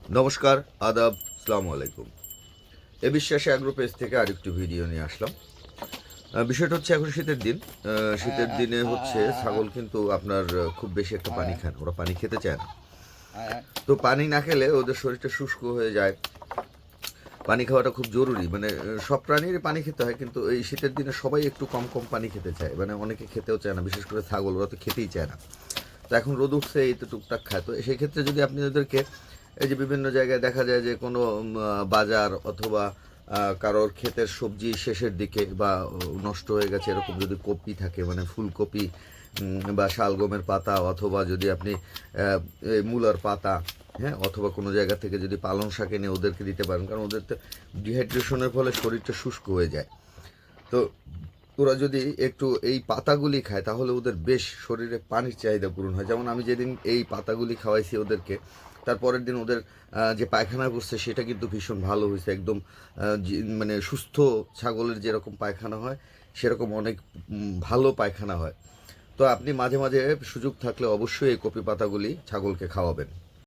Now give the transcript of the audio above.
নমস্কার, আদাব, আসসালামু আলাইকুম। এ বিশ্বাসে অ্যাগ্রো পেজ থেকে আরেকটি ভিডিও নিয়ে আসলাম। বিষয়টা হচ্ছে এখন শীতের দিন। শীতের দিনে হচ্ছে ছাগল কিন্তু আপনার খুব বেশি একটা পানি খায় না, ওরা পানি খেতে চায় না। তো পানি না খেলে ওদের শরীরটা শুষ্ক হয়ে যায়। পানি খাওয়াটা খুব জরুরি, মানে সব প্রাণীরই পানি খেতে হয়, কিন্তু এই শীতের দিনে সবাই একটু কম কম পানি খেতে চায়, মানে অনেকে খেতেও চায় না, বিশেষ করে ছাগল ওরা তো খেতেই চায় না। তো এখন রোদ উঠছে, এই তো টুকটাক খায়। তো সেই ক্ষেত্রে যদি আপনি ওদেরকে এই যে বিভিন্ন জায়গায় দেখা যায় যে কোনো বাজার অথবা কারোর ক্ষেতের সবজি শেষের দিকে বা নষ্ট হয়ে গেছে এরকম যদি কপি থাকে, মানে ফুলকপি বা শালগমের পাতা, অথবা যদি আপনি এই মূলার পাতা, হ্যাঁ, অথবা কোনো জায়গা থেকে যদি পালং শাক এনে ওদেরকে দিতে পারেন, কারণ ওদের তো ডিহাইড্রেশনের ফলে শরীরটা শুষ্ক হয়ে যায়। তো ওরা যদি একটু এই পাতাগুলি খায় তাহলে ওদের বেশ শরীরে পানির চাহিদা পূরণ হয়। যেমন আমি যেদিন এই পাতাগুলি খাওয়াইছি ওদেরকে, তার পরের দিন ওদের যে পায়খানা করছে সেটা কিন্তু ভীষণ ভালো হয়েছে, একদম মানে সুস্থ ছাগলের যেরকম পায়খানা হয় সেরকম অনেক ভালো পায়খানা হয়। তো আপনি মাঝে মাঝে সুযোগ থাকলে অবশ্যই এই কপি পাতাগুলি ছাগলকে খাওয়াবেন।